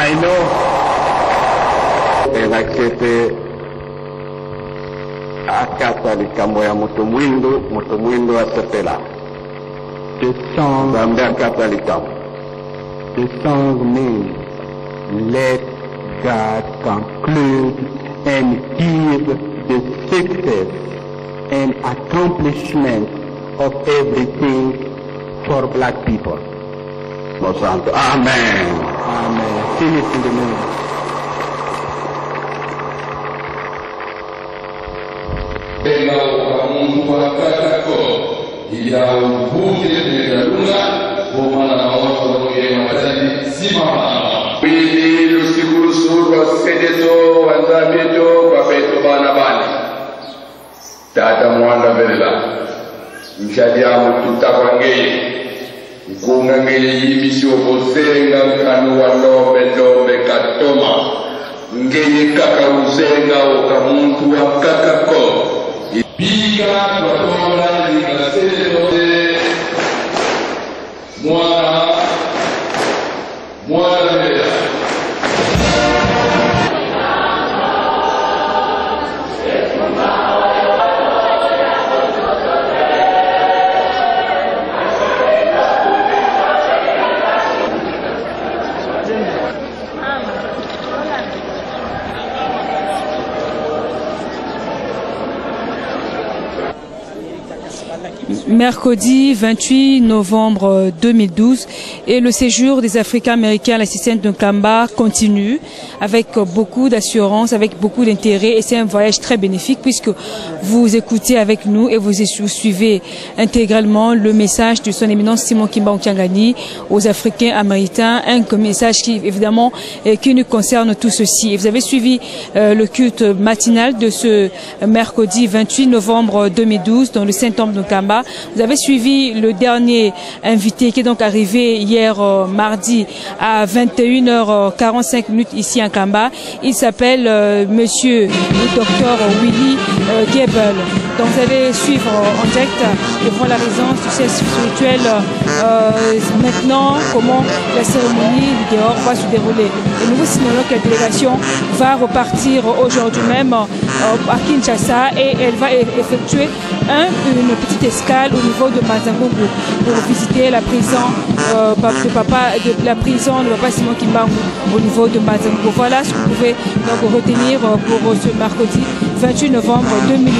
I know elakete akatolika moya moto mwindo asepela The song zambe akatolika means let God conclude and give the success and accomplishment of everything for black people. Mosanto. Amen. Amen. Sing it in the name. Ela ukamuntu wakatako ila ubunge megaluna bomana mawazo ya matadi simama Bili lusikuru surwa sedeto wanzabito kwa peto bana bani tata mwanda belela mshadia mututapangei mkunga ngeli yimisho bosenga nkanu wa lombe katoma ngeli kaka uzenga okamuntu wa kakako biga twakola likasedote mwana bela Mercredi 28 novembre 2012 et le séjour des Africains américains à la Cisterne de Nkamba continue avec beaucoup d'assurance, avec beaucoup d'intérêt et c'est un voyage très bénéfique puisque vous écoutez avec nous et vous suivez intégralement le message de son éminence Simon Kimba Nkiangani aux Africains américains, un message qui évidemment qui nous concerne tous ceci. Et vous avez suivi le culte matinal de ce mercredi 28 novembre 2012 dans le Saint-Temple de Nkamba. Vous avez suivi le dernier invité qui est donc arrivé hier mardi à 21h45 ici à Nkamba. Il s'appelle monsieur le docteur Willy Gebel. Donc vous allez suivre en direct devant la résidence du siège spirituel maintenant comment la cérémonie du dehors va se dérouler. Et nous vous signalons que la délégation va repartir aujourd'hui même à Kinshasa et elle va effectuer une petite escale au niveau de Mazangogo pour visiter la prison de la prison de Papa Simon Kimbangu au niveau de Mazangogo. Voilà ce que vous pouvez donc retenir pour ce mercredi 28 novembre 2012.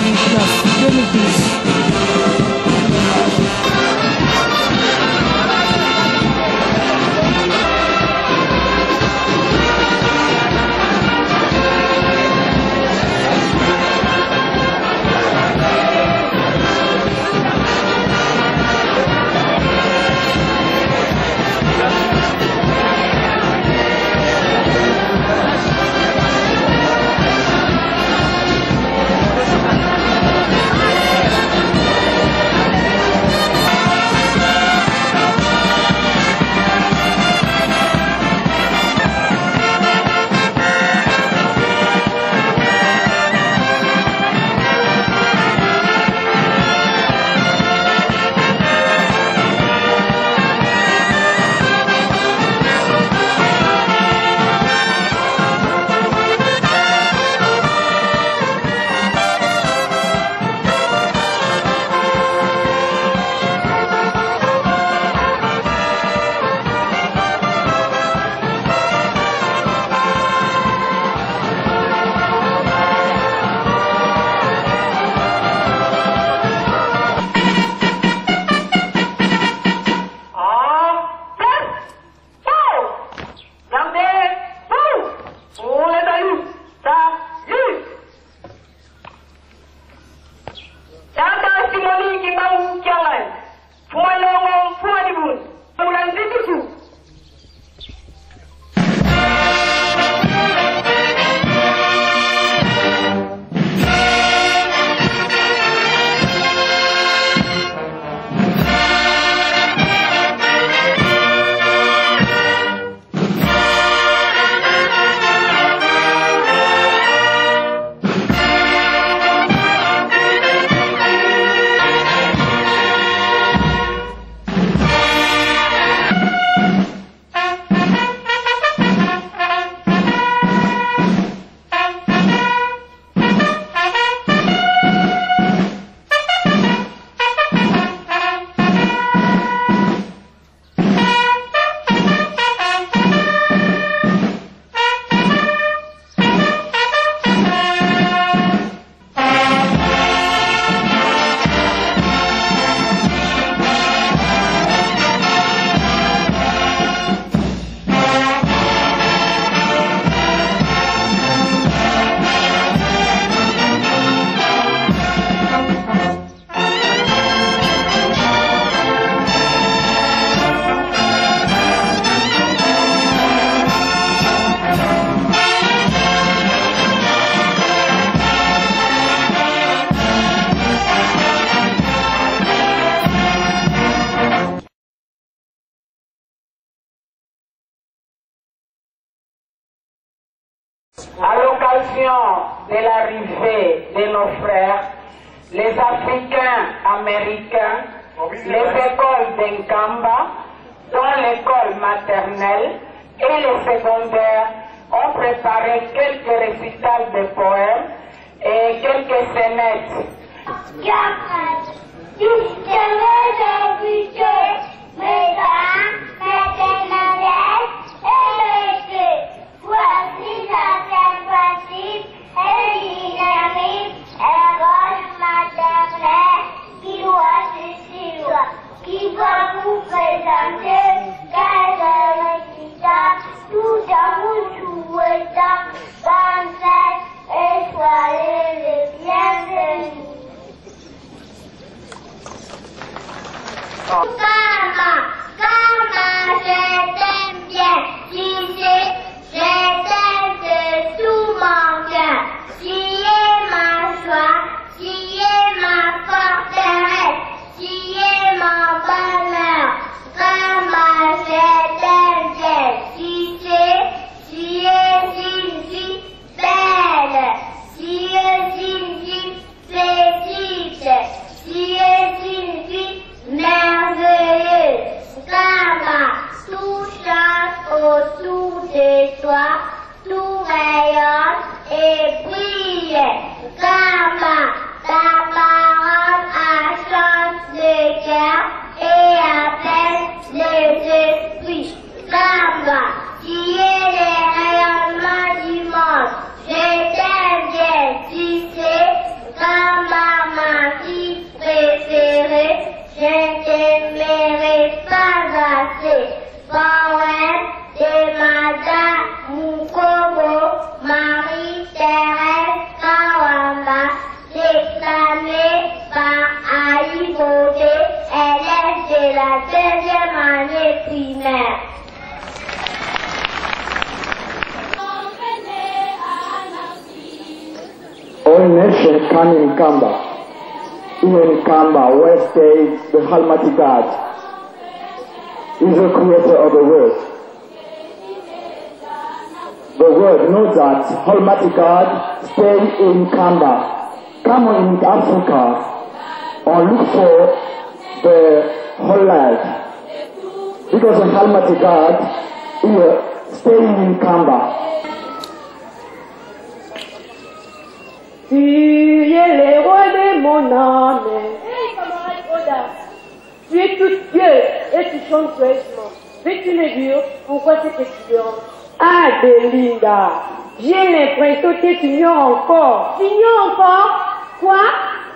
À l'occasion de l'arrivée de nos frères, les Africains américains, les écoles d'Nkamba, dont l'école maternelle et les secondaires, ont préparé quelques récitals de poèmes et quelques scénettes. Voici la sympathie et dynamique école maternelle qui doit se suivre, qui va vous présenter quelques récitats tout en vous souhaitant bonne fête et soyez les bienvenus. Kama, je t'aime bien, tu sais. Je t'aime de tout mon cœur, tu es ma joie, tu es ma forteresse, et appelle les esprits. Kamba, tu es le rayonnement du monde. Je t'aime bien, tu sais. Kamba, ma fille préférée. Je t'aimerai pas assez. Poème de Madame Mukobo, Marie-Thérèse Kawamba, déclamée par Aïbodé, élève de la 2e année primaire. All nations come in Kamba. In Kamba, where stays the Almighty God, is the creator of the world. The world knows that Almighty God stays in Kamba. Come on in Africa and look for the whole life. Because the Almighty God is staying in Kamba. Tu es le roi de mon âme. Hey, camarade Oda. Tu es tout Dieu et tu chantes joyeusement. Veux-tu me dire pourquoi cette expérience? Ah, Belinda, j'ai l'impression que tu ignores encore. Tu ignores encore? Quoi?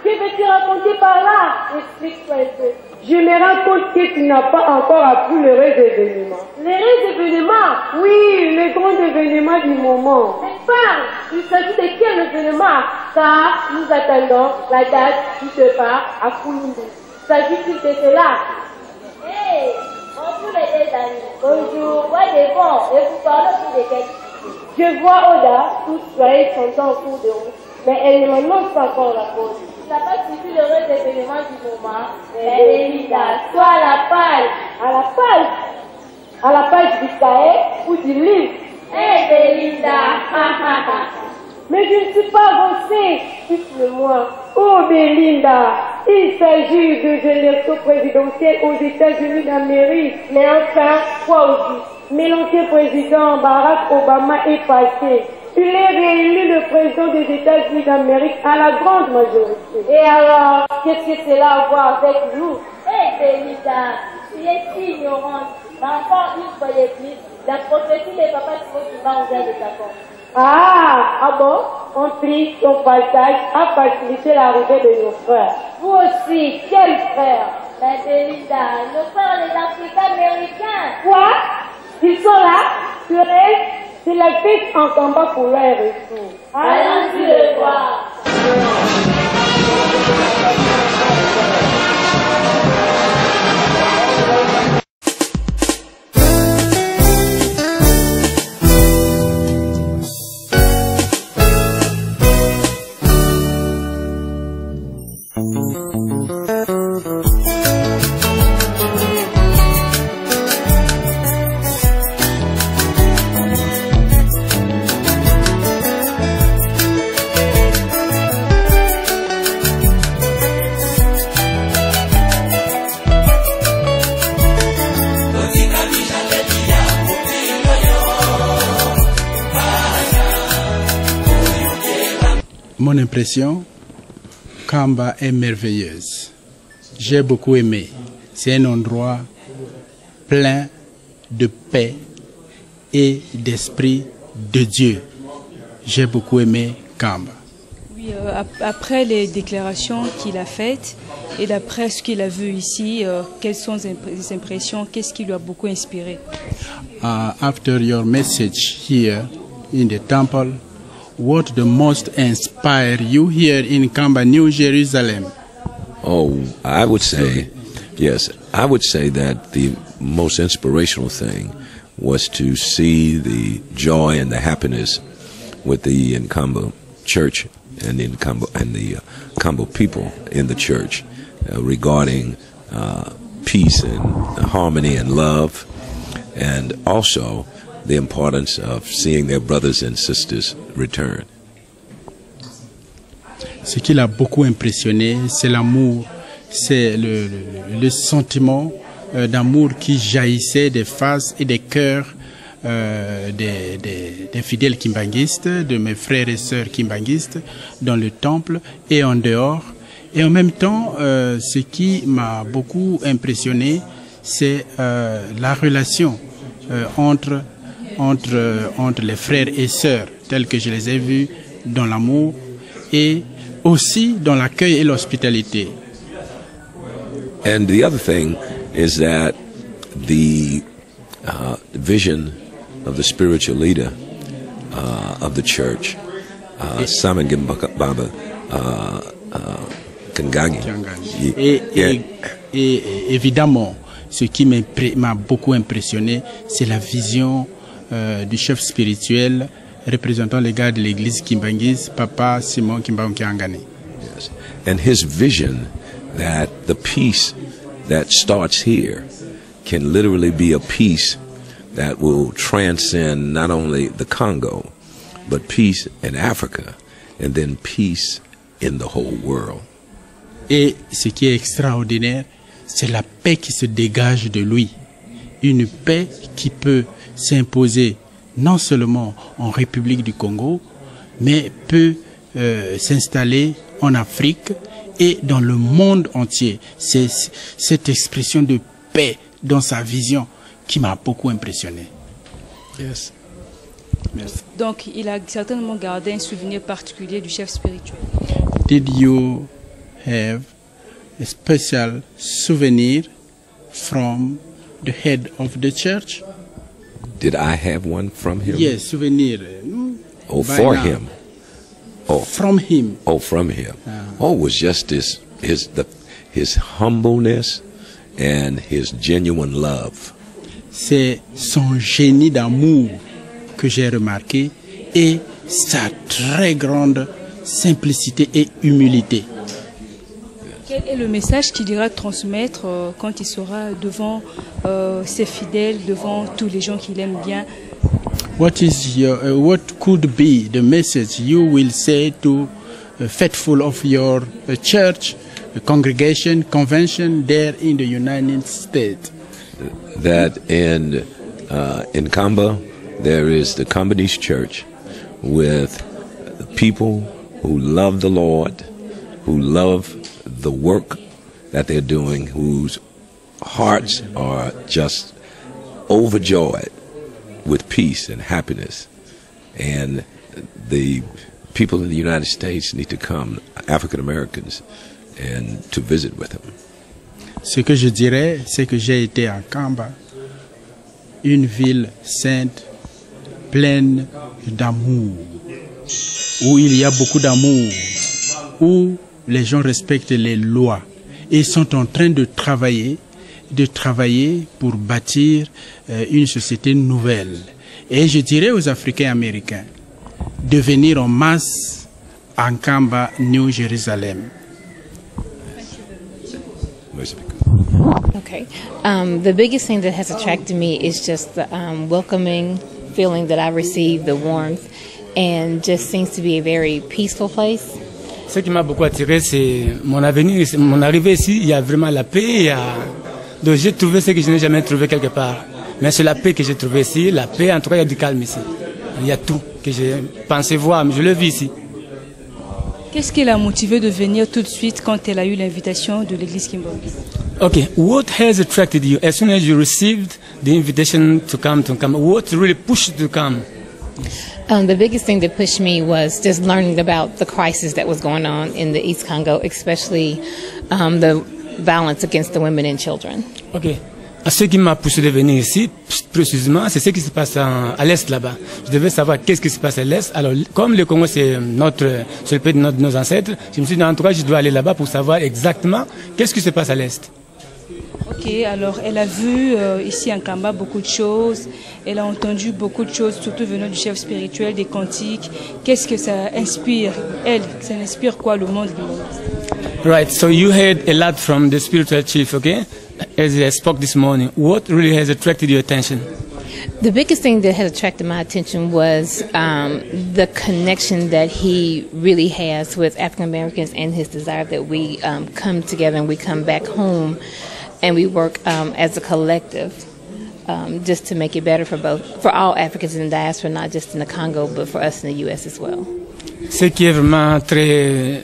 Que veux-tu raconter par là? Explique-toi un peu. Je me rends compte que tu n'as pas encore appris le reste événements. Les restes événements? Oui, le grand événement du moment. Mais parle, il s'agit de quel événement? Car nous attendons la date du départ à Kouloumou. S'agit-il de cela? Hey, bonjour les deux amis. Bonjour, moi des bons, et vous parlez plus de quelque. Je vois Oda, toute soirée chantant en cours de route, mais elle ne m'annonce pas encore la pause. Ça n'a pas suivi le reste des événements du moment. Mais Belinda, sois à la page. À la page? À la page du cahier ou du livre? Hey Belinda, mais je ne suis pas avancée, dites-le-moi. Oh Belinda, il s'agit de l'élection présidentielle aux États-Unis d'Amérique. Mais enfin, quoi aussi? Mais l'ancien président Barack Obama est passé. Il est réélu le président des États-Unis d'Amérique à la grande majorité. Et alors, qu'est-ce que cela a à voir avec nous? Hey Belinda, tu es si ignorante. Mais encore une fois de plus, la prophétie des papas Timothée vient de t'attendre. Ah bon? On prie son passage à faciliter l'arrivée de nos frères. Vous aussi, quels frères? Mais Belinda, nos frères les Africains américains. Quoi? Ils sont là? C'est la fête en combat pour leur retour. Allons-y le voir. Mon impression, Kamba est merveilleuse. J'ai beaucoup aimé. C'est un endroit plein de paix et d'esprit de Dieu. J'ai beaucoup aimé Kamba. Oui, après les déclarations qu'il a faites et d'après ce qu'il a vu ici, quelles sont les impressions, qu'est-ce qui lui a beaucoup inspiré? After your message here in the temple, what the most inspired you here in Kamba, New Jerusalem? Oh, I would say, yes, I would say that the most inspirational thing was to see the joy and the happiness with the Nkamba church and the Nkamba people in the church regarding peace and harmony and love, and also the importance of seeing their brothers and sisters return. Ce qui l'a beaucoup impressionné, c'est l'amour, c'est le sentiment d'amour qui jaillissait des faces et des cœurs des fidèles kimbanguistes, de mes frères et sœurs kimbanguistes, dans le temple et en dehors. Et en même temps, ce qui m'a beaucoup impressionné, c'est la relation entre les frères et sœurs, tels que je les ai vus dans l'amour et aussi dans l'accueil et l'hospitalité. And the other thing is that the vision of the spiritual leader of the church, Simon Gimbaba Kangangi. Et évidemment, ce qui m'a beaucoup impressionné, c'est la vision du chef spirituel représentant les gars de l'église Kimbangis, Papa Simon Kimbangiangani. Yes. And his vision that the peace that starts here can literally be a peace that will transcend not only the Congo, but peace in Africa, and then peace in the whole world. Et ce qui est extraordinaire, c'est la paix qui se dégage de lui. Une paix qui peut s'imposer non seulement en République du Congo, mais peut s'installer en Afrique et dans le monde entier. C'est cette expression de paix dans sa vision qui m'a beaucoup impressionné. Yes. Merci. Donc, il a certainement gardé un souvenir particulier du chef spirituel. Did you have a special souvenir from the head of the church? Did I have one from him? Yes, souvenir. Oh, for him. Oh, from him. Oh, from him. Oh, it was just his humbleness and his genuine love. C'est son génie d'amour que j'ai remarqué et sa très grande simplicité et humilité. Quel est le message qu'il ira transmettre quand il sera devant ses fidèles, devant tous les gens qu'il aime bien? What could be the message you will say to faithful of your church, congregation, convention there in the United States? That in Kamba there is the Kambadese church with people who love the Lord, who love the work that they're doing, whose hearts are just overjoyed with peace and happiness. And the people in the United States need to come, African Americans, and to visit with them. Ce que je dirais, c'est que j'ai été à Kamba, une ville sainte, pleine d'amour, où il y a beaucoup d'amour, où les gens respectent les lois et sont en train de travailler pour bâtir une société nouvelle. Et je dirais aux Africains américains de venir en masse à Kamba, New Jerusalem. Okay. The biggest thing that has attracted me is just the welcoming feeling that I received, the warmth, and just seems to be a very peaceful place. Ce qui m'a beaucoup attiré, c'est mon arrivée ici. Il y a vraiment la paix. Donc j'ai trouvé ce que je n'ai jamais trouvé quelque part. Mais c'est la paix que j'ai trouvée ici. La paix, en tout cas, il y a du calme ici. Il y a tout que j'ai pensé voir, mais je le vis ici. Qu'est-ce qui l'a motivé de venir tout de suite quand elle a eu l'invitation de l'église Kimbangis? Okay, what has attracted you as soon as you received the invitation to come? What really pushed you to come? The biggest thing that pushed me was just learning about the crisis that was going on in the East Congo, especially the violence against the women and children. Okay. Ce qui m'a poussé de venir ici, précisément, c'est ce qui se passe à l'Est là-bas. Je devais savoir qu'est-ce qui se passe à l'Est. Alors, comme le Congo, c'est le pays de nos ancêtres, je me suis dit, en tout cas, je dois aller là-bas pour savoir exactement qu'est-ce qui se passe à l'Est. Ok, alors elle a vu ici en Kamba beaucoup de choses, elle a entendu beaucoup de choses, surtout venant du chef spirituel, des cantiques. Qu'est-ce que ça inspire, elle? Ça inspire quoi le monde? Right, so you heard a lot from the spiritual chief, okay? As I spoke this morning, what really has attracted your attention? The biggest thing that has attracted my attention was the connection that he really has with African Americans and his desire that we come together and we come back home and we work as a collective just to make it better for all Africans in the diaspora, not just in the Congo, but for us in the U.S. as well. Ce qui est vraiment très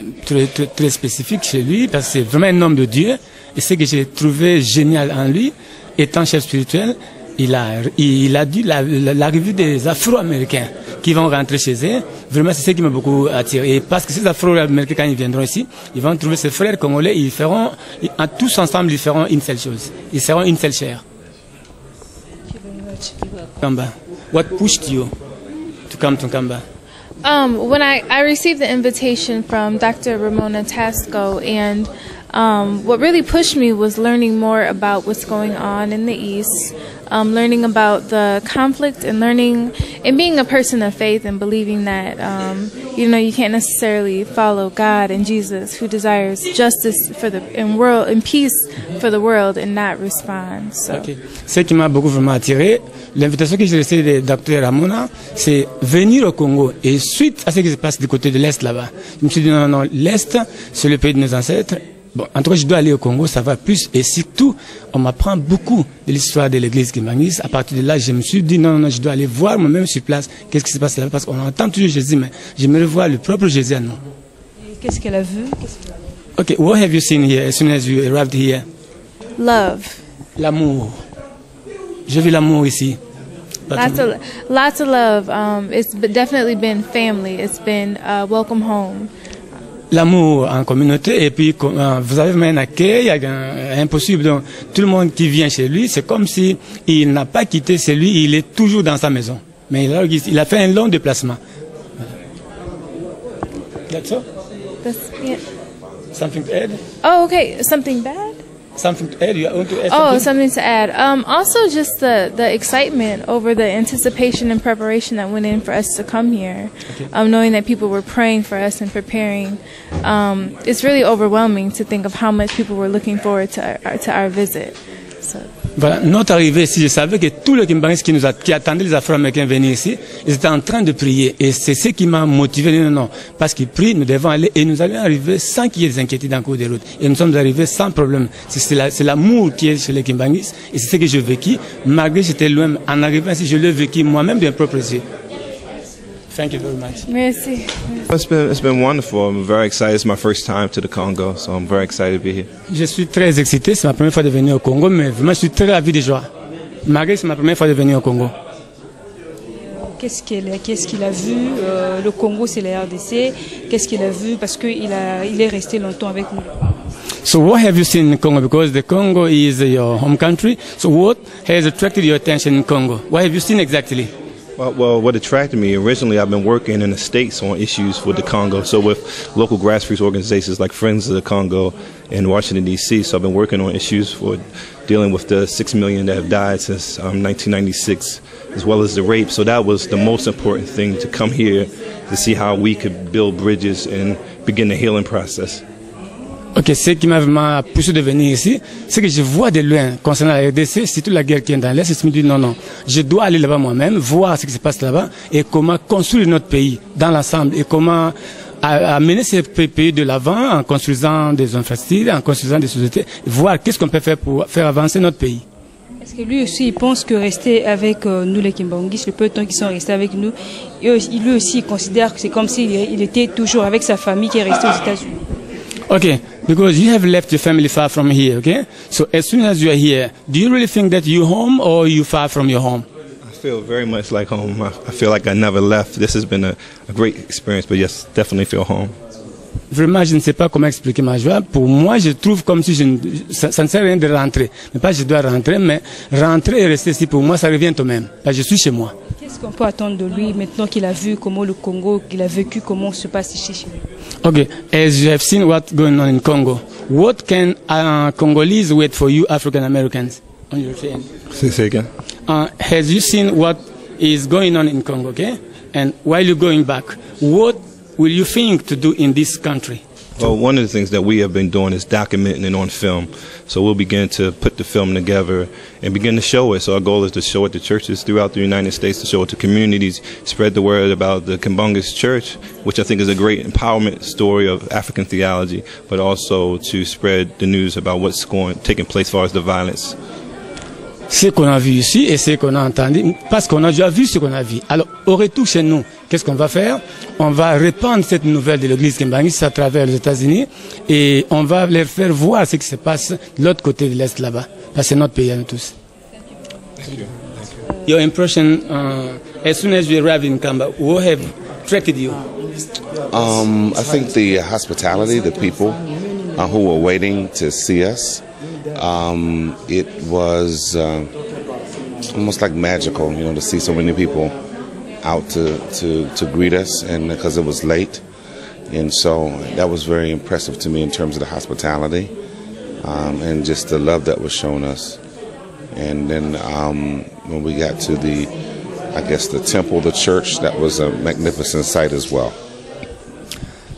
spécifique chez lui, parce que c'est vraiment un homme de Dieu, et ce que j'ai trouvé génial en lui, étant chef spirituel, il a dit l'arrivée des Afro-Américains qui vont rentrer chez eux. Vraiment, c'est ce qui m'a beaucoup attiré. Et parce que ces Afro-Américains, quand ils viendront ici, ils vont trouver ses frères congolais, tous ensemble, ils feront une seule chose. Ils seront une seule chair. Kamba, what pushed you to come to Kamba? When I received the invitation from Dr. Ramona Tasco, and what really pushed me was learning more about what's going on in the East, learning about the conflict, and learning and being a person of faith and believing that you can't necessarily follow God and Jesus, who desires justice and peace for the world, and not respond. So. Okay. Ce qui m'a beaucoup vraiment attiré, l'invitation que j'ai reçue de Dr. Ramona, c'est venir au Congo. Et suite à ce qui se passe du côté de l'Est là-bas, je me suis dit non, l'Est, c'est le pays de nos ancêtres. Bon, en tout cas, je dois aller au Congo, ça va plus. Et surtout, on m'apprend beaucoup de l'histoire de l'église Kimbanguiste. À partir de là, je me suis dit, non, je dois aller voir moi-même sur place qu'est-ce qui se passe là-bas. Parce qu'on entend toujours Jésus, mais j'aimerais voir le propre Jésus à nous. Qu'est-ce qu'elle a vu? Okay, what have you seen here as soon as you arrived here? Love. L'amour. J'ai vu l'amour ici. Lots of love. It's definitely been family. It's been welcome home. L'amour en communauté, et puis vous avez même un accueil impossible. Donc, tout le monde qui vient chez lui, c'est comme si il n'a pas quitté chez lui, il est toujours dans sa maison. Mais il a fait un long déplacement. That's all? Yeah. Something to add? Oh, okay. Something bad? Something to add? You want to add something to add. Also, just the excitement over the anticipation and preparation that went in for us to come here. Okay. Knowing that people were praying for us and preparing. It's really overwhelming to think of how much people were looking forward to our visit. So. Voilà, notre arrivée ici, je savais que tous les Kimbanguistes qui attendaient les Afro-Américains venir ici, ils étaient en train de prier. Et c'est ce qui m'a motivé. Non, parce qu'ils prient, nous devons aller. Et nous allons arriver sans qu'il y ait des inquiétudes en cours de route. Et nous sommes arrivés sans problème. C'est l'amour qui est chez les Kimbanguistes. Et c'est ce que j'ai vécu. Malgré que j'étais loin, en arrivant ici, je l'ai vécu moi-même d'un propre yeux. Thank you very much. Merci. It's been wonderful. I'm very excited. It's my first time to the Congo, so I'm very excited to be here. Je suis très excité. C'est ma première fois de venir au Congo, mais vraiment je suis très ravi de joie. Malgré c'est ma première fois de venir au Congo. Qu'est-ce qu'il a vu? Le Congo, c'est la RDC. Qu'est-ce qu'il a vu? Parce qu'il est resté longtemps avec nous. So what have you seen in Congo? Because the Congo is your home country. So what has attracted your attention in Congo? What have you seen exactly? Well, what attracted me, originally I've been working in the States on issues with the Congo, so with local grassroots organizations like Friends of the Congo in Washington, D.C., so I've been working on issues for dealing with the 6 million that have died since 1996, as well as the rape, so that was the most important thing, to come here to see how we could build bridges and begin the healing process. Ok, ce qui m'a vraiment poussé de venir ici, c'est que je vois de loin, concernant la RDC, surtout la guerre qui est dans l'Est, je me dis non, je dois aller là-bas moi-même, voir ce qui se passe là-bas, et comment construire notre pays dans l'ensemble, et comment amener ce pays de l'avant en construisant des infrastructures, en construisant des sociétés, voir qu'est-ce qu'on peut faire pour faire avancer notre pays. Est-ce que lui aussi, il pense que rester avec nous, les Kimbanguistes, le peu de temps qu'ils sont restés avec nous, lui aussi, il considère que c'est comme s'il était toujours avec sa famille qui est restée aux États-Unis? Okay, because you have left your family far from here, okay? So as soon as you are here, do you really think that you're home or you far from your home? I feel very much like home. I feel like I never left. This has been a great experience, but yes, definitely feel home. Vraiment, je ne sais pas comment expliquer ma joie. Pour moi, je trouve comme si ça ne sert à rien de rentrer. Mais pas je dois rentrer, mais rentrer et rester ici, pour moi, ça revient au même. Je suis chez moi. Qu'est-ce qu'on peut attendre de lui maintenant qu'il a vu comment le Congo, qu'il a vécu comment se passe ici chez lui? Okay, as you have seen what's going on in Congo, what can Congolese wait for you African Americans on your train? Say again. Has you seen what is going on in Congo, okay? And while you're going back, what will you think to do in this country? Well, one of the things that we have been doing is documenting it on film. So we'll begin to put the film together and begin to show it. So our goal is to show it to churches throughout the United States, to show it to communities, spread the word about the Kimbangist Church, which I think is a great empowerment story of African theology, but also to spread the news about what's taking place as far as the violence. ce qu'on a vu ici et ce qu'on a entendu, parce qu'on a déjà vu ce qu'on a vu. Alors, au retour chez nous, qu'est-ce qu'on va faire? On va répandre cette nouvelle de l'église Kimbangiste à travers les États-Unis et on va leur faire voir ce qui se passe de l'autre côté de l'Est là-bas. Parce que c'est notre pays à nous tous. Your impression, as soon as you arrived in Kamba, what have attracted you? I think the hospitality, the people who were waiting to see us. It was almost like magical, you know, to see so many people out to greet us, and because it was late, and so that was very impressive to me in terms of the hospitality and just the love that was shown us. And then when we got to the temple, the church, that was a magnificent sight as well.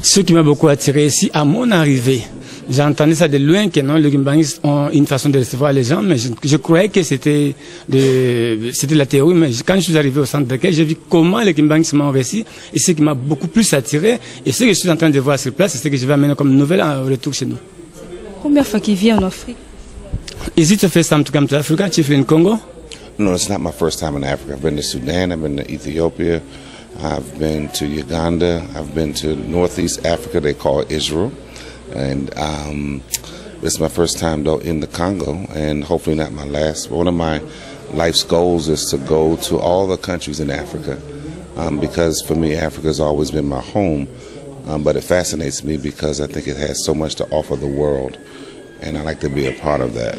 Ce qui m'a beaucoup attiré ici, à mon arrivée, j'ai entendu ça de loin que non, les Kimbangistes ont une façon de recevoir les gens, mais je croyais que c'était la théorie, mais quand je suis arrivé au centre d'accueil, j'ai vu comment les Kimbangistes m'ont reçu, et ce qui m'a beaucoup plus attiré, et ce que je suis en train de voir sur place, c'est ce que je vais amener comme nouvelle au retour chez nous. Première fois qu'il vient en Afrique? Is it the first time to come to Africa, chiefly in Congo? No, it's not my first time in Africa. I've been to Sudan, I've been to Ethiopia, I've been to Uganda, I've been to Northeast Africa, they call it Israel. And it's my first time though in the Congo, and hopefully not my last. One of my life's goals is to go to all the countries in Africa, because for me Africa has always been my home, but it fascinates me because I think it has so much to offer the world, and I like to be a part of that.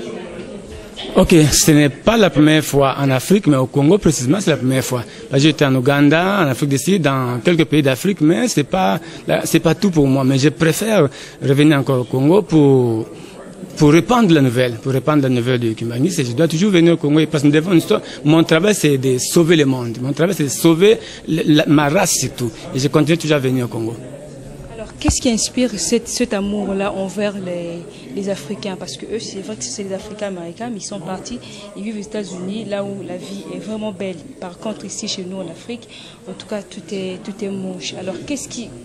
Ok, ce n'est pas la première fois en Afrique, mais au Congo précisément, c'est la première fois. J'étais en Ouganda, en Afrique du Sud, dans quelques pays d'Afrique, mais c'est pas tout pour moi. Mais je préfère revenir encore au Congo pour répandre la nouvelle, du Kimbangistes. Et je dois toujours venir au Congo parce que nous devons une histoire. Mon travail, c'est de sauver le monde. Mon travail, c'est de sauver ma race surtout. Et je continue toujours à venir au Congo. Qu'est-ce qui inspire cet amour-là envers les Africains? Parce que eux, c'est vrai que c'est les Africains américains, mais ils sont partis, ils vivent aux États-Unis, là où la vie est vraiment belle. Par contre, ici, chez nous, en Afrique, en tout cas, tout est moche. Alors,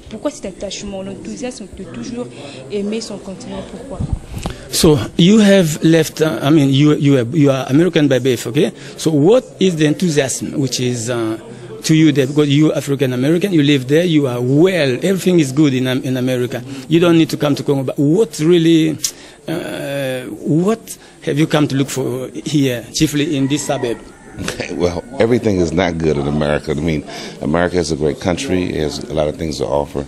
pourquoi cet attachement, l'enthousiasme de toujours aimer son continent? Pourquoi? So you have left. I mean, you are American by birth, okay? So what is the enthusiasm, which is to you there, because you are African American, you live there, you are well, everything is good in America. You don't need to come to Congo. But what really, what have you come to look for here, chiefly in this suburb? Okay, well, everything is not good in America. I mean, America is a great country. It has a lot of things to offer,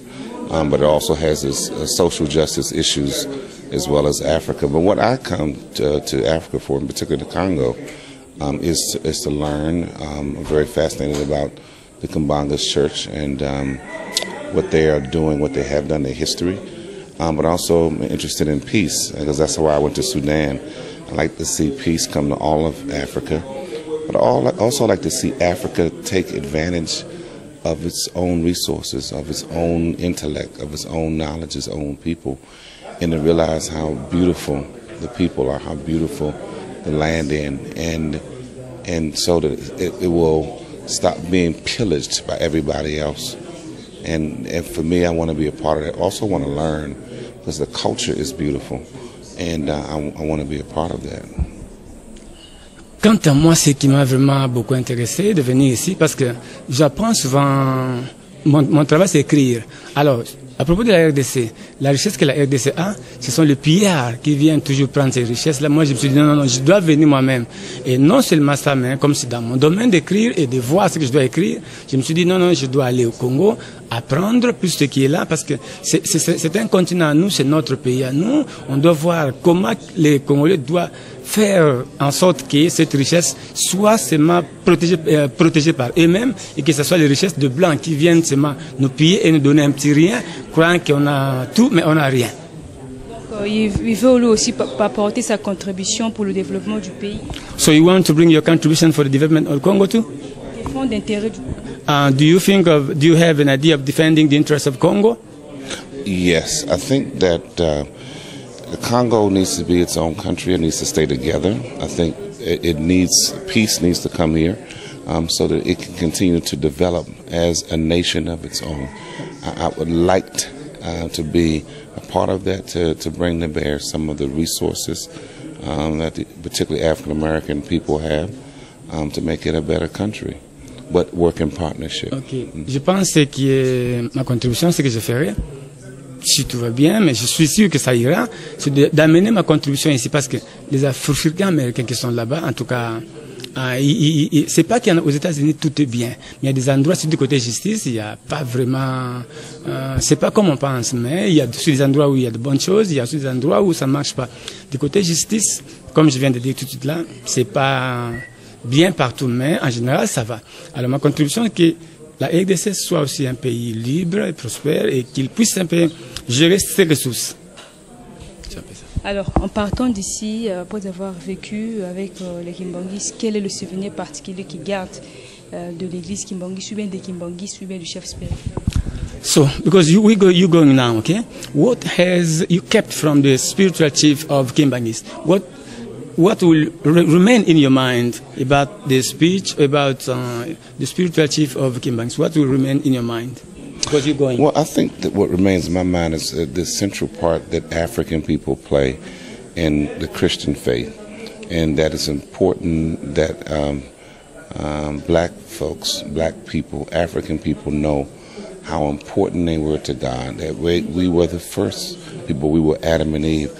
but it also has its social justice issues as well as Africa. But what I come to Africa for, in particular the Congo, is to learn. I'm very fascinated about the Kimbangist Church and what they are doing, what they have done, their history. But also I'm interested in peace, because that's why I went to Sudan. I like to see peace come to all of Africa, but I also like to see Africa take advantage of its own resources, of its own intellect, of its own knowledge, its own people, and to realize how beautiful the people are, how beautiful the land and so that it will stop being pillaged by everybody else. And for me, I want to be a part of that. I also want to learn, because the culture is beautiful, and I want to be a part of that. Quant à moi, ce qui m'a vraiment beaucoup intéressé de venir ici, parce que j'apprends souvent, mon travail c'est écrire. Alors, à propos de la RDC, la richesse que la RDC a, ce sont les pillards qui viennent toujours prendre ces richesses-là. Moi, je me suis dit, non, je dois venir moi-même. Et non seulement ça, mais comme c'est dans mon domaine d'écrire et de voir ce que je dois écrire, je me suis dit, non, je dois aller au Congo, apprendre plus ce qui est là, parce que c'est un continent à nous, c'est notre pays à nous. On doit voir comment les Congolais doivent faire en sorte que cette richesse soit seulement protégée par eux-mêmes, et que ce soit les richesses de blancs qui viennent seulement nous piller et nous donner un petit rien, croyant qu'on a tout, mais on n'a rien. Il veut lui aussi apporter sa contribution pour le développement du pays. So you want to bring your contribution for the development of Congo too? Défendre l'intérêt du do you have an idea of defending the interests of Congo? Yes, I think that the Congo needs to be its own country. It needs to stay together. I think peace needs to come here, so that it can continue to develop as a nation of its own. I would like to be a part of that, to bring to bear some of the resources that particularly African American people have to make it a better country, but work in partnership. Okay. Je pense que ma contribution, c'est que je ferai, si tout va bien, mais je suis sûr que ça ira, c'est d'amener ma contribution ici parce que les Africains américains qui sont là-bas, en tout cas, c'est pas qu'aux États-Unis tout est bien, mais il y a des endroits, sur du côté justice, il n'y a pas vraiment, c'est pas comme on pense, mais il y a des endroits où il y a de bonnes choses, il y a aussi des endroits où ça marche pas. Du côté justice, comme je viens de dire tout de suite là, c'est pas bien partout, mais en général ça va. Alors ma contribution est que la RDC soit aussi un pays libre et prospère et qu'il puisse un peu gérer ses ressources. Alors, en partant d'ici, après avoir vécu avec les Kimbangis, quel est le souvenir particulier qu'ils gardent de l'église Kimbangis, ou bien des Kimbangis, ou bien du chef spirituel? So, because you're going now, okay? What has you kept from the spiritual chief of Kimbangis? What will remain in your mind about the speech, about the spiritual chief of Kimbangis? What will remain in your mind? Because you're going. Well, I think that what remains in my mind is the central part that African people play in the Christian faith, and that it's important that black folks, black people, African people know how important they were to God, that we were the first people, we were Adam and Eve.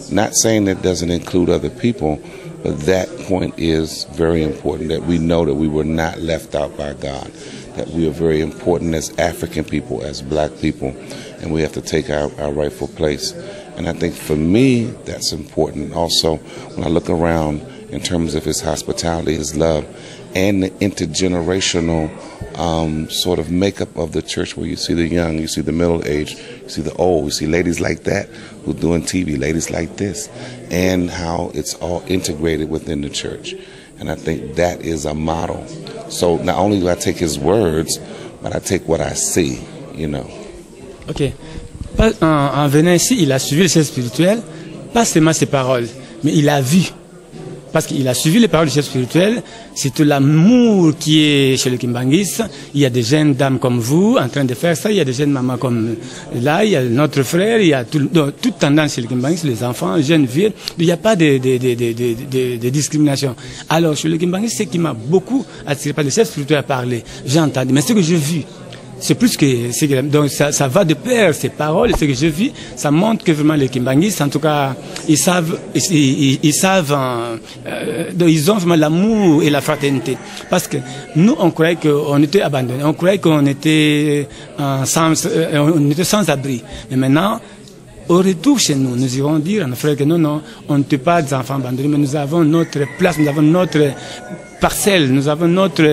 Not saying that doesn't include other people, but that point is very important, that we know that we were not left out by God, that we are very important as African people, as black people, and we have to take our rightful place. And I think for me, that's important. Also, when I look around in terms of his hospitality, his love, and the intergenerational sort of makeup of the church, where you see the young, you see the middle-aged, you see the old, you see ladies like that who are doing TV, ladies like this, and how it's all integrated within the church. And I think that is a model. So not only do I take his words, but I take what I see, you know. Ok. En venant ici, il a suivi le chef spirituel, pas seulement ses paroles, mais il a vu. Parce qu'il a suivi les paroles du chef spirituel, c'est tout l'amour qui est chez le Kimbangis. Il y a des jeunes dames comme vous en train de faire ça, il y a des jeunes mamans comme là, il y a notre frère, il y a toute tendance chez le Kimbangis, les enfants, les jeunes filles, il n'y a pas de discrimination. Alors chez le Kimbangis, ce qui m'a beaucoup attiré par le chef spirituel à parler, j'ai entendu, mais ce que j'ai vu, c'est plus que donc ça va de pair, ces paroles, ce que je vis, ça montre que vraiment les Kimbangis, en tout cas, ils ont vraiment l'amour et la fraternité. Parce que nous, on croyait qu'on était abandonnés, on croyait qu'on était sans abri. Mais maintenant, au retour chez nous, nous irons dire à nos frères que non, on n'était pas des enfants abandonnés, mais nous avons notre place, nous avons notre parcelle, nous avons notre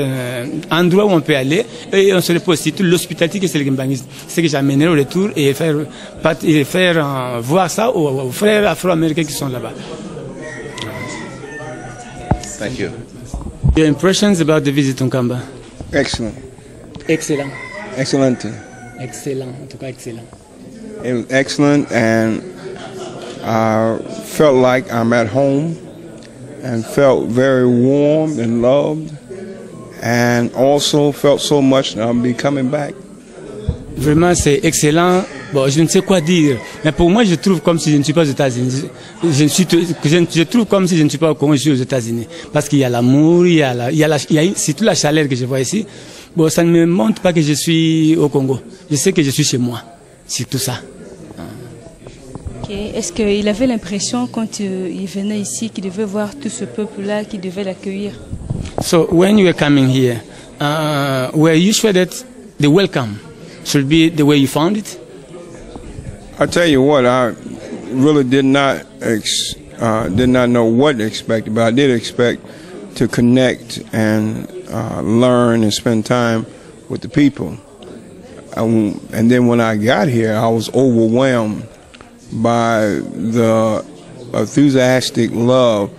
endroit où on peut aller et on se repose aussi. Toute l'hospitalité que c'est le Kimbangis, c'est que j'amènerai au retour et faire voir ça aux frères afro-américains qui sont là-bas. Thank you. Your impressions about the visit to Kamba? Excellent. Excellent. Excellent. Excellent, en tout cas excellent. It was excellent, and I felt like I'm at home and felt very warm and loved, and also felt so much that I'll be coming back. Vraiment, c'est excellent. Bon, je ne sais quoi dire, mais pour moi, je trouve comme si je ne suis pas aux États-Unis. Je trouve comme si je ne suis pas au Congo, je suis aux États-Unis. Parce qu'il y a l'amour, c'est toute la chaleur que je vois ici. Bon, ça ne me montre pas que je suis au Congo. Je sais que je suis chez moi. C'est tout ça. Okay. Est-ce qu'il avait l'impression quand il venait ici qu'il devait voir tout ce peuple-là, qu'il devait l'accueillir? So when you were coming here, were you sure that the welcome should be the way you found it? I tell you what, I really did not know what to expect, but I did expect to connect and learn and spend time with the people. And then when I got here, I was overwhelmed by the enthusiastic love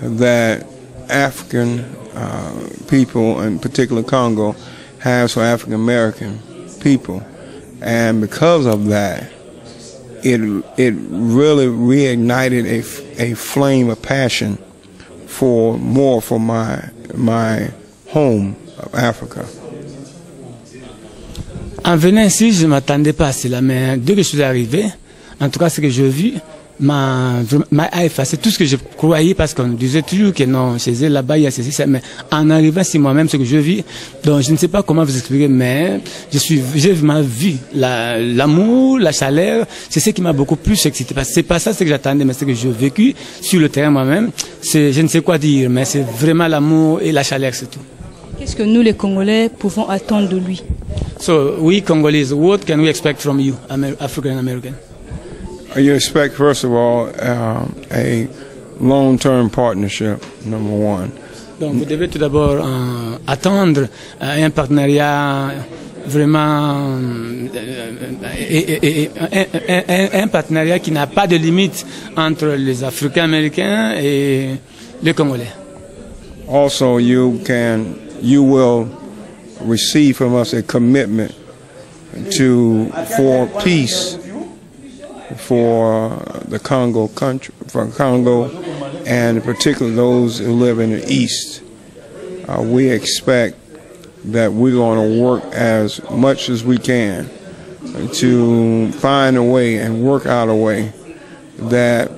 that African people, in particular Congo, has for African American people. And because of that, it really reignited a flame of passion for my home of Africa. En venant ici, je ne m'attendais pas à cela, mais dès que je suis arrivé, en tout cas ce que j'ai vu, m'a effacé tout ce que je croyais, parce qu'on disait toujours que non, chez eux, là-bas, il y a ceci, ça. Mais en arrivant ici, moi-même, ce que je vis, donc je ne sais pas comment vous expliquer, mais j'ai ma vie, l'amour, la chaleur, c'est ce qui m'a beaucoup plus excité. Parce que c'est pas ça ce que j'attendais, mais ce que j'ai vécu sur le terrain moi-même, je ne sais quoi dire, mais c'est vraiment l'amour et la chaleur, c'est tout. Qu'est-ce que nous, les Congolais, pouvons attendre de lui? So, we Congolese, what can we expect from you, African American? You expect, first of all, a long-term partnership, number one. Donc, vous devez tout d'abord attendre un partenariat vraiment, un partenariat qui n'a pas de limite entre les Africains américains et les Congolais. Also, you will receive from us a commitment for peace for the Congo country, for Congo, and particularly those who live in the east. We expect that we're going to work as much as we can to find a way and work out a way that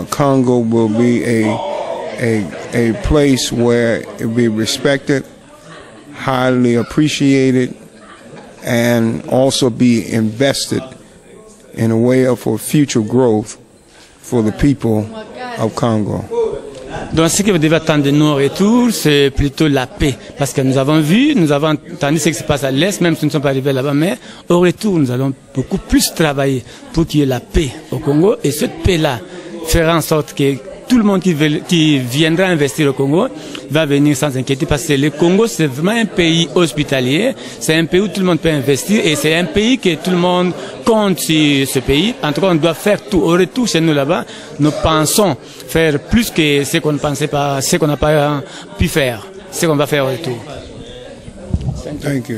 Congo will be a place where it will be respected, highly appreciated, and also be invested in a way for future growth for the people of Congo. Donc ce que vous devez attendre de nos retours, c'est plutôt la paix. Parce que nous avons entendu ce qui se passe à l'Est, même si nous ne sommes pas arrivés là-bas, mais au retour, nous allons beaucoup plus travailler pour qu'il y ait la paix au Congo. Et cette paix-là fera en sorte que tout le monde qui viendra investir au Congo va venir sans inquiéter, parce que le Congo, c'est vraiment un pays hospitalier, c'est un pays où tout le monde peut investir, et c'est un pays que tout le monde compte sur ce pays. En tout cas, on doit faire tout. Au retour, chez nous là-bas, nous pensons faire plus que ce qu'on ne pensait pas, ce qu'on n'a pas pu faire, ce qu'on va faire au retour. Thank you.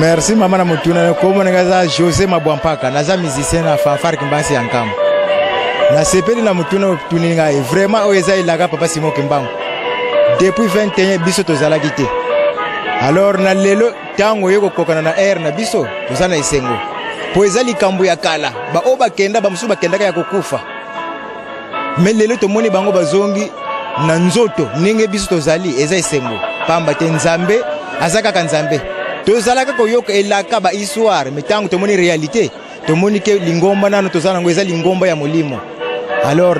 Merci maman na mutuna ko mo ngaza José Mabwampaka naza musicien na fanfare Kimbasi Yankam. Na sepeli na mutuna tuninga vraiment oeza ilaga papa Simon Kimbangu. Depuis 21 biso tozala kité. Alors na lelo tango yeko kokana na air na biso tozana isengo. Po ezali kambu ya kala ba oba kenda ba musuba kenda ya kokufa. Mais lelo to moni bango bazongi na nzoto ninge biso tozali eza isengo. Pamba te Nzambe azaka ka Nzambe. Tozala ka koyoka elaka ba histoire mais tango to moni réalité to moni ke lingomba nano tozana ngo eza lingomba ya molimo. Alors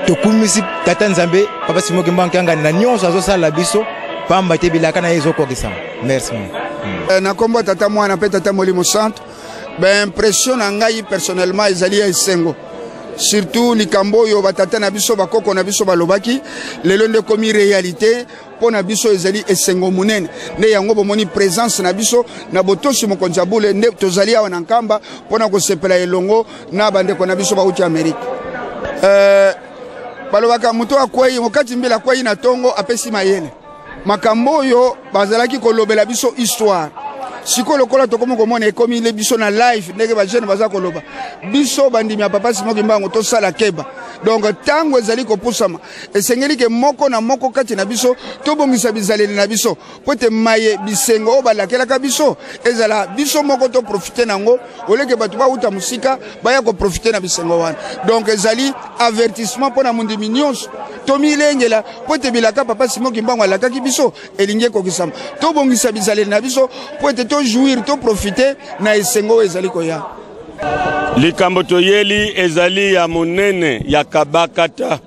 to kumisi tata Nzambe papa Simon Kimbangu kanga na nyonso azosala biso pamba te bilaka na yezo ko kisama. Merci. Na kombo tata mwana pe tata molimo centre ben impression na ngai personnellement ezali ya esengo. Surtout likambo yo batata na biso bakoko na biso balobaki lelo nde komi réalité pona biso ezali esengo munene nde yango bomoni présence na biso na botosi mokonzi abule nde tozali awa na Nkamba pona kosepela elongo na bandeko na biso bauti Amerika. Balobaka muto akwai mokati mbela kwai na tongo apesi mayele makambo yo bazalaki kolobela biso histoire siko lokola tokomo komona ekomi le biso na live ndenge ba jeune baza koloba biso bandimi ya papa Simon Kimbangu to sala keba donc tango ezali kopusama esengeli ke moko na moko kati na biso to bongisa bizaleli na biso pote maye bisengo balakela ka biso ezala biso moko to profiter nango oleke batu ba uta musika baya ko profiter na bisengo wana donc ezali avertissement pona mundi minyos to milengela pote bilaka papa Simon Kimbangu alaka ki biso elinge ko kisama to bongisa bizaleli na biso pote to jouir to profiter na esengo ezali koya likambo toyeli ezali ya monene ya kabakata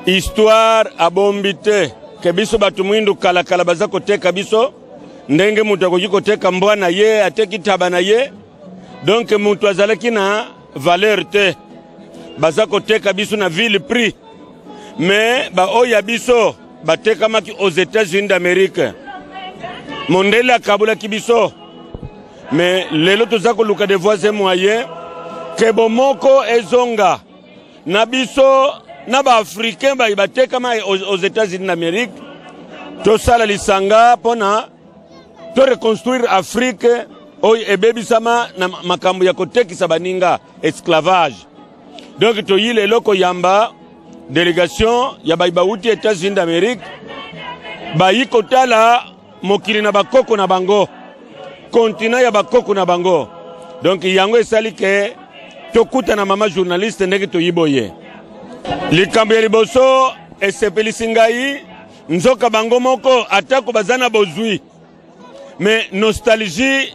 histoire abombite ke biso batu mwindu kala baza koteka biso ndenge mutu akoki koteka mbwa na ye ateki taba na ye donc mutu azalaki na valeur te baza koteka biso na ville prix mais ba oya biso batekamaki aux États-Unis d'Amérique mondele akabula kibiso mais lelo toza koluka de voies et moyens ke bomoko ezonga na biso na ba africain ba ibatekama aux États-Unis d'Amérique to sala lisanga pona to reconstruire Afrique oy ebebisama na makambo ya kotekisa baninga esclavage donc to yile loko yamba délégation ya baibauti États-Unis d'Amérique ba yikotala mokili na bakoko na bango continent ya bakoko na bango donc yango esali ke tokuta na mama journaliste ndenge toyiboye likambo ya liboso esepelisi ngai nzoka bango moko atako bazana bozwi mais nostalgie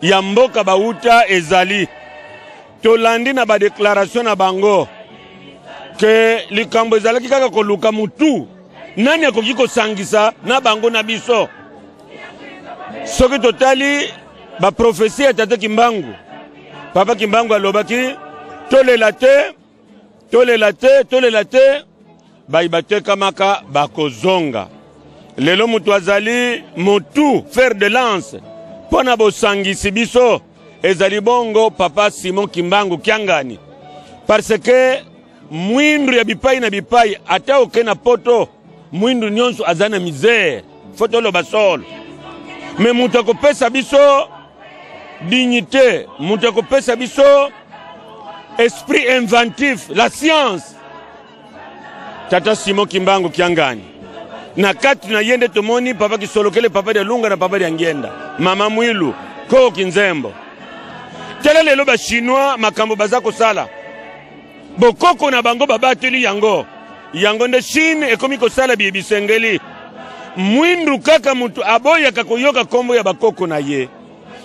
ya mboka bauta ezali tolandi na badéclaration na bango ke likambo ezalaki kaka koluka mutu nani akoki kosangisa na bango na biso soki totali ba prophétie ya tata Kimbangu papa Kimbangu alobaki tolela te baibatekamaka bakozonga lelo mutu azali motu fer de lance pona bosangisi biso ezali bongo papa Simon Kimbangu Kiangani parce que mwindu ya bipai na bipai ata oke na poto mwindu nyonso azana misère foto loba solo mais mutu akopesa biso dignité mutu akopesa biso esprit inventif la science tata Simon Kimbangu Kiangani na kati na yende tomoni papa Kisolokele papa de Lunga na papa de Ngenda mama Mwilu ko Kinzembo tele lelo ba chinois makambo baza kosala bokoko na bango babateli yango nde Chine ekomi kosala bibisengeli mwindu kaka mutu aboya kakoyoka kombo ya bakoko na ye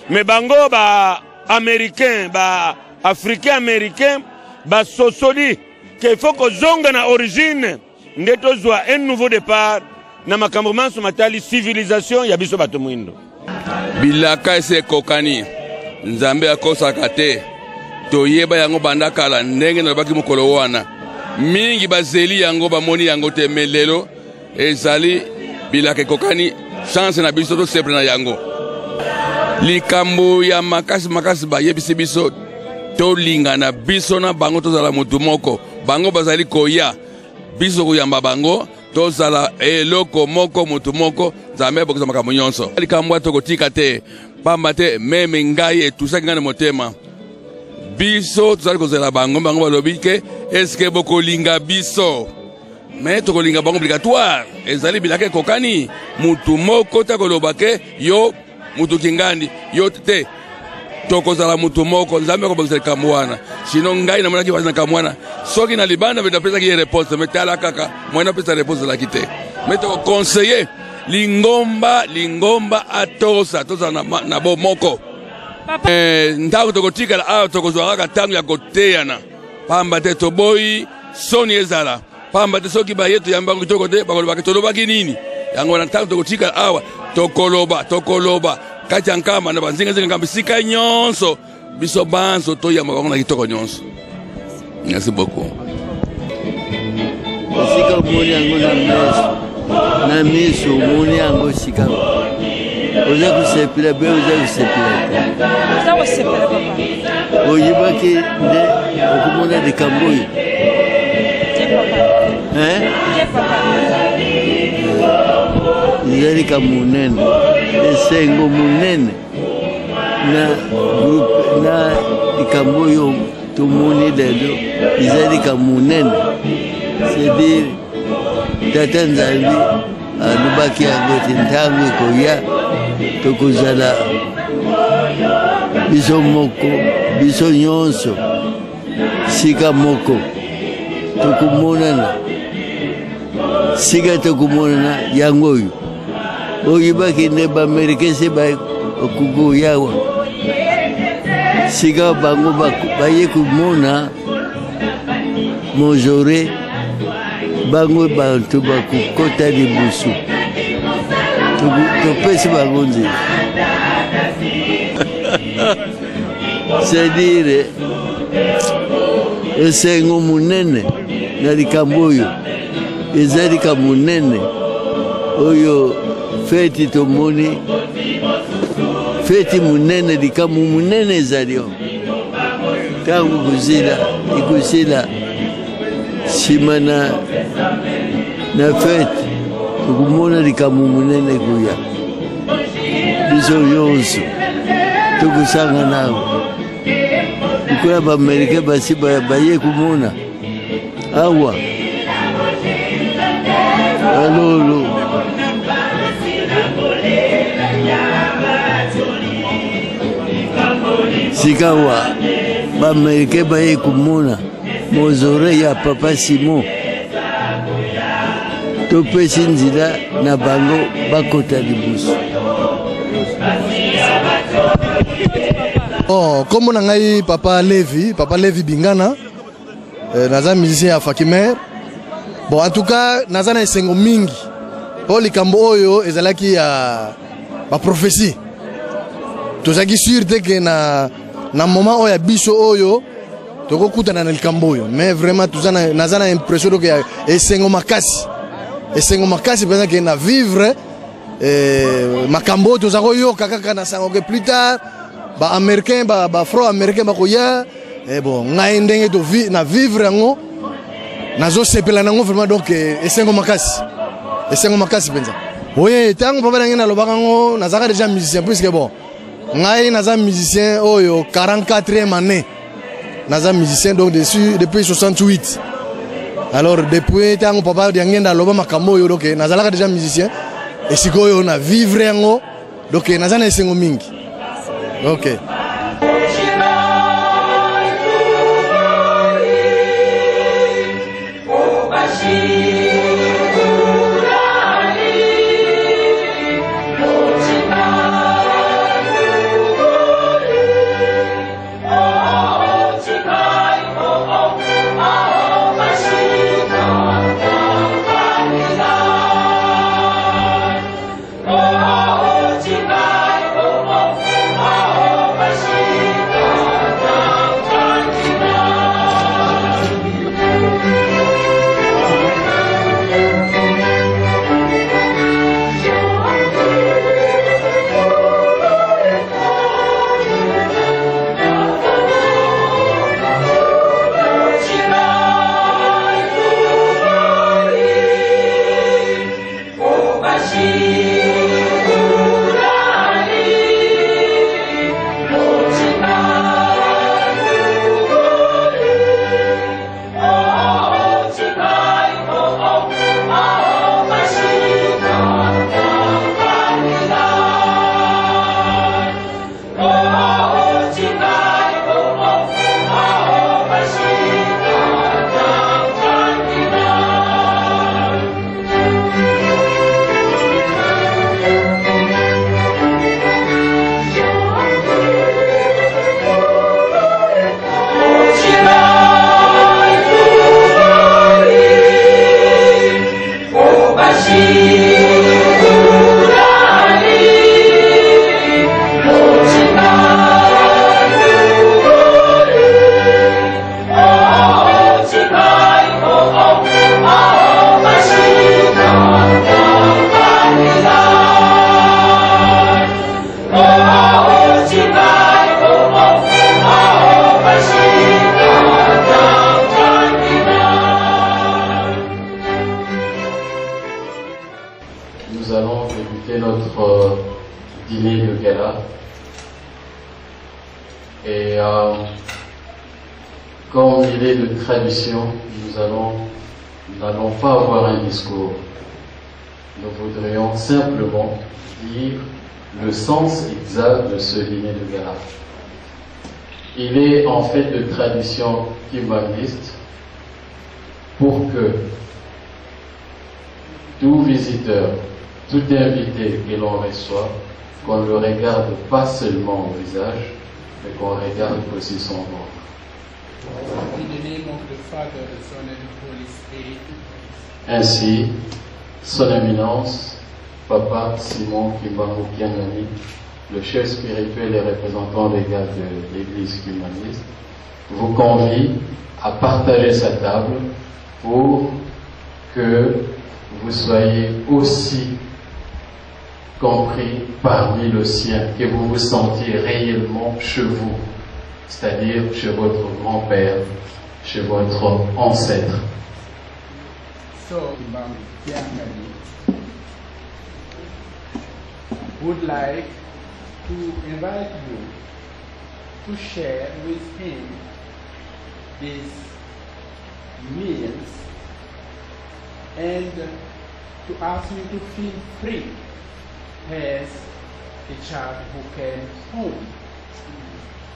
me bango ba américain ba africain américain ba sosoli ke foko zonga na origine nde tozwa un nouveau départ na makambo manso matali civilisation ya biso bato mwindu bilaka ese kokani Nzambe akosaka te toyeba yango banda kala ndenge na baki mukolo wana mingi bazeli yango bamoni yango te melelo ezali bilaka kokani chance na biso to seple na yango likambo ya makasi bayebisi biso tolingana biso na bango tozala mutu moko bango bazali koya biso kuyamba bango tozala eloko moko mutu moko Nzambe bokisa makambo nyonso likambo tokotika te pamba te meme ngai etusaki ngai na motema biso tozali kozela bango bango balobi ke eske bokolinga biso me tokolinga bango obligatoire ezali bilaka ekokani mutu moko te koloba ke yo mutu kingandi yo te tokozala mutu moko nzambe akobakisa likambo wana sino ngai namonaki basi na likambo wana soki na libanda mpe napesaki ye réponse me tala kaka mwana apesa réponse ezalaki te me tokokonseye lingomba atosa na bo moko ntango tokotikala awa tokozwa kaka ntango ya koteyana pamba te toboyi soni ezala pamba te soki baye toyambi bango kitoko te bakolobaki tolobaki nini yango na ntango tokotikala awa tokoloba kati ya nkamba na banzingazinga nkamba esika nyonso biso banso toyamba bango na kitoko nyonso. Merci beaucoup. Esika omoni yango na miso omoni yango sika oza kusepela be oza kusepela te oyebaki nde okomona likambo oyo ezali ka munene esengo munene na likambo oyo tomoni lelo ezali ka munene c'est-à-dire tata nzambe alobaki yango te ntango ekoya tokozala biso moko biso nyonso sika moko tokomonana sika tokomonana yango oyo oyebaki nde baamerikain se bakokoyawa sika bango baye komona mozore bango bantu bakokota libusu topesi bango nzela c'est-à-dire esengo munene na likambo oyo eza likambo munene oyo feti tomoni feti munene likambo munene ezali o ntango ekozila nsima na feti tokomona likambo munene ekoya biso nyonso tokosanga nango likola baamerikain basi baye komona awa alolo sika wa baamerikain baye komona mozore ya papa Simon topesi nzela na bango bakota libusu. Kombo na ngai papa Levi Bingana naza musicien ya Fakimer. Bon, en tout cas naza na esengo mingi po likambo oyo ezalaki ya baprophétie tozalaki sur te ke na moment oyo ya biso oyo tokokutana na likambo oyo mais vraiment naza na impression donc ya esengo makasi mpenza ke na vivre makambo oyo toza koyoka kaka na sango ke plus tard baaméricain bafro-américain bakoya bon ngai ndenge na vivre yango nazosepela nango vraiment donc esengo makasi mpenza oye ntango papa nange nalobaka yango nazaka déjà musicien puisque bon ngai naza musicien oyo 44e année naza musicien donc depuis 68 alors depuis ntango papa yange naloba makambo oyo donc nazalaka déjà musicien esika oyo na vivre yango donc naza na esengo mingi ok. nous allons débuter notre dîner de gala. Et comme il est de tradition, nous n'allons pas avoir un discours. Nous voudrions simplement dire le sens exact de ce dîner de gala. Il est en fait de tradition kimbanguiste pour que tout visiteur, tout invité que l'on reçoit, qu'on ne le regarde pas seulement au visage, mais qu'on regarde aussi son ventre. In the name of the Father, the Son and the Holy Spirit. Ainsi, Son Éminence, Papa Simon Kimbangu Kiangani, le chef spirituel et représentant légal de l'Église kimbanguiste, vous convie à partager sa table pour que vous soyez aussi compris parmi le sien, que vous vous sentiez réellement chez vous, c'est-à-dire chez votre grand-père, chez votre ancêtre. So, Imam Kiangani would like to invite you to share with him these meals and to ask you to feel free as a child who came home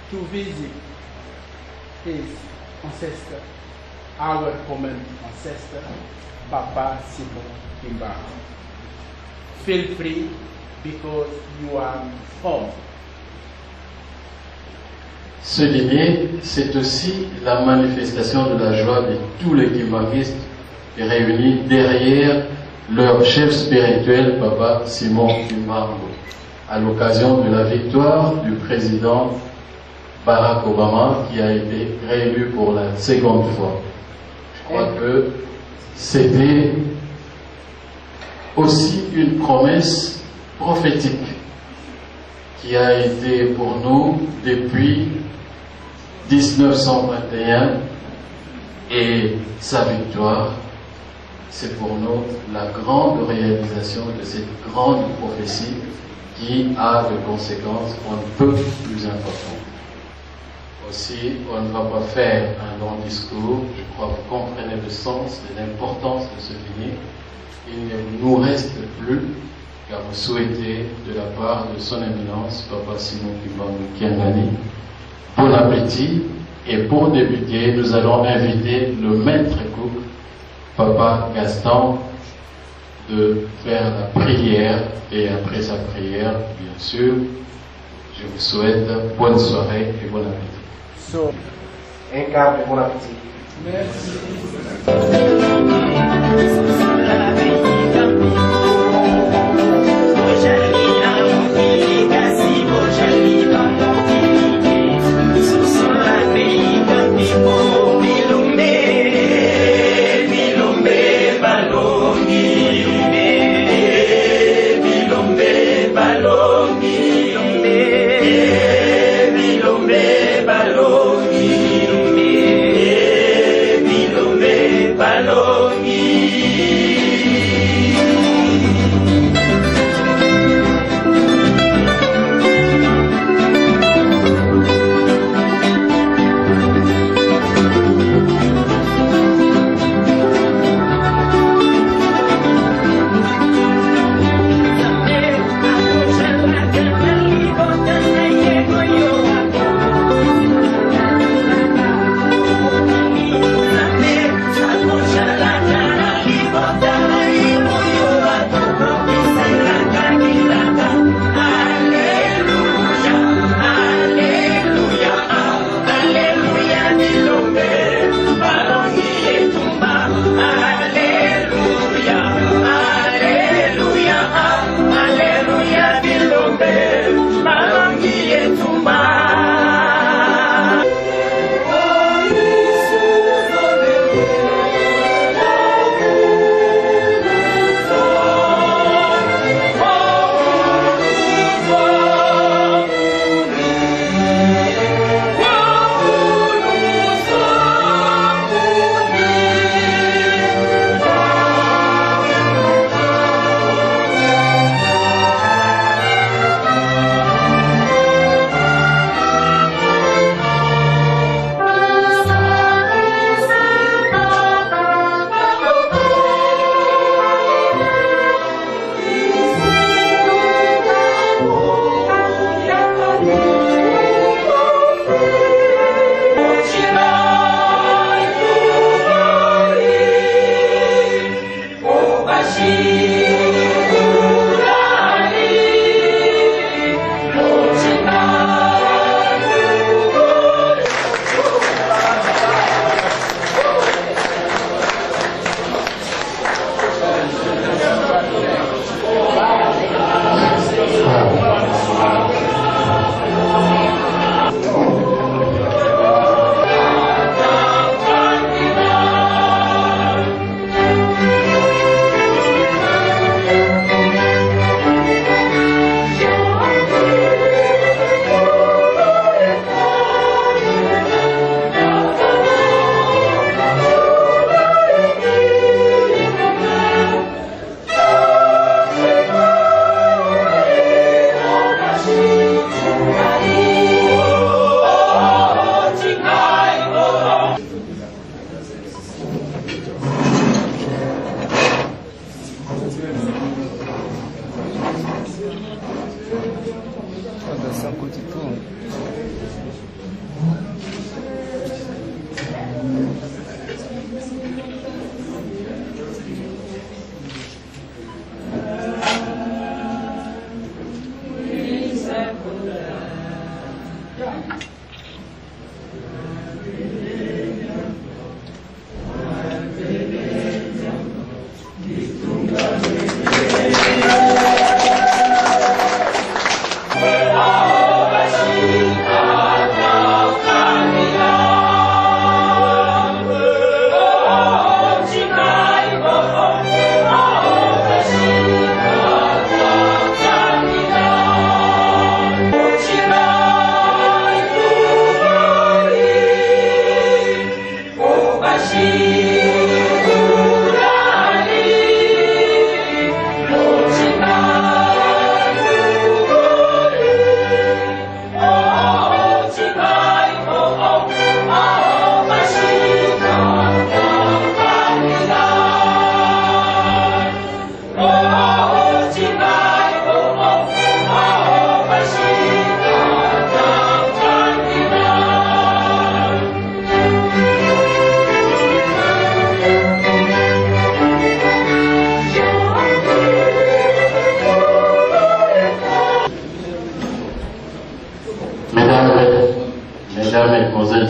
to visit his ancestor, our common ancestor, Papa Simon Kimbangu. Feel free because you are home. Ce dîner, c'est aussi la manifestation de la joie de tous les kimbanguistes réunis derrière leur chef spirituel, Papa Simon Kimbangu, à l'occasion de la victoire du président Barack Obama qui a été réélu pour la seconde fois. Je crois que c'était aussi une promesse prophétique qui a été pour nous depuis 1921 et sa victoire, c'est pour nous la grande réalisation de cette grande prophétie qui a des conséquences un peu plus importantes. Aussi, on ne va pas faire un long discours, je crois que vous comprenez le sens et l'importance de ce dîner. Il ne nous reste plus qu'à vous souhaiter de la part de son éminence, Papa Simon Kimbangu Kiangani, bon appétit. Et pour débuter, nous allons inviter le maître cook, Papa Gaston, de faire la prière. Et après sa prière, bien sûr, je vous souhaite bonne soirée et bon appétit. So, un quart de bon appétit. Merci. Balongi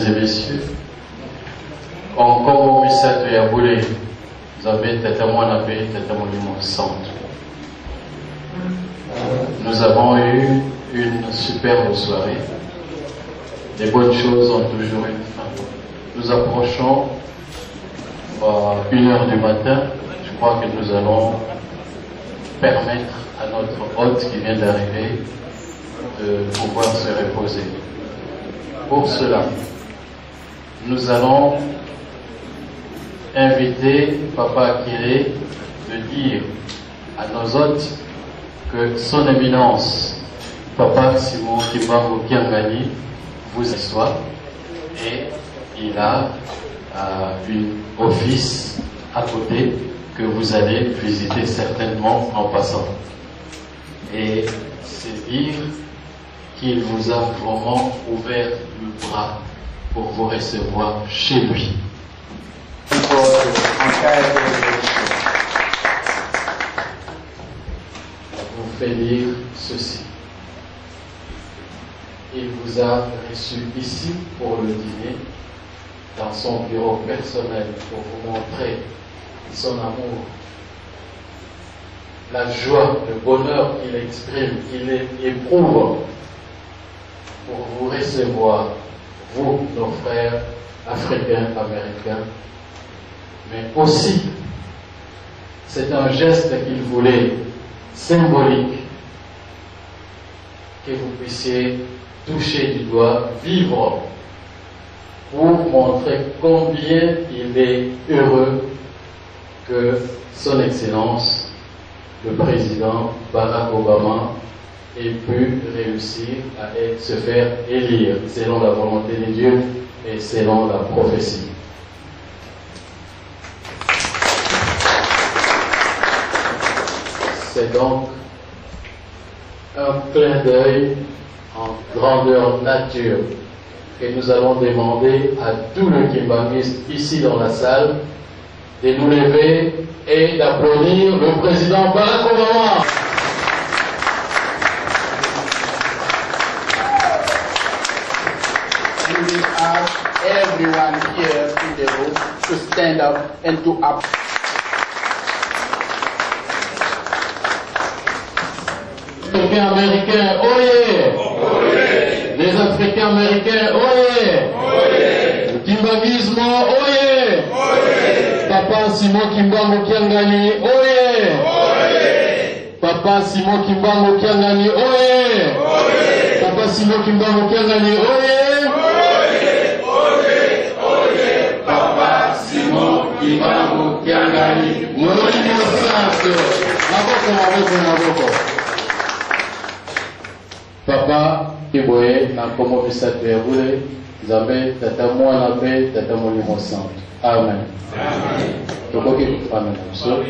et messieurs, encore Misato Yaboulé, vous avez Tatamouanabe, Tatamoulimon Centre. Nous avons eu une superbe soirée. Les bonnes choses ont toujours une fin. Nous approchons 1h du matin. Je crois que nous allons permettre à notre hôte qui vient d'arriver de pouvoir se reposer. Pour cela, nous allons inviter Papa Akile de dire à nos hôtes que son éminence, Papa Simon Kimbangu Kiangani, vous assoit et il a un office à côté que vous allez visiter certainement en passant. Et c'est dire qu'il vous a vraiment ouvert le bras pour vous recevoir chez lui. Vous fait dire ceci. Il vous a reçu ici pour le dîner, dans son bureau personnel, pour vous montrer son amour, la joie, le bonheur qu'il exprime, qu'il éprouve pour vous recevoir, vous, nos frères africains, américains. Mais aussi, c'est un geste qu'il voulait, symbolique, que vous puissiez toucher du doigt, vivre, pour montrer combien il est heureux que son Excellence, le président Barack Obama, ait pu réussir à se faire élire selon la volonté de Dieu et selon la prophétie. C'est donc un clin d'œil en grandeur nature que nous allons demander à tous les kimbanguistes ici dans la salle de nous lever et d'applaudir le président Barack Obama. And we ask everyone here in the room to stand up and to up. Les Africains américains, oyez! Oyez! Les Africains américains, oyez! Oyez! Le kimbanguisme, oyez! Oyez! Papa Simon Kimbangu Kiangani, oyez! Oyez! Papa Simon Kimbangu Kiangani, oyez! Oyez! Papa Simon Kimbangu Kiangani, oyez! Oyez! Oyez! Oyez! Papa Simon Kimbangu Kiangani, Molimo Santo! Maboko. Papa Kiboye na komo Misato Yaboulé, Nzambe tata mwana pe tata Molimo Santo. Amen. Amen. Tokoki kufana na mso.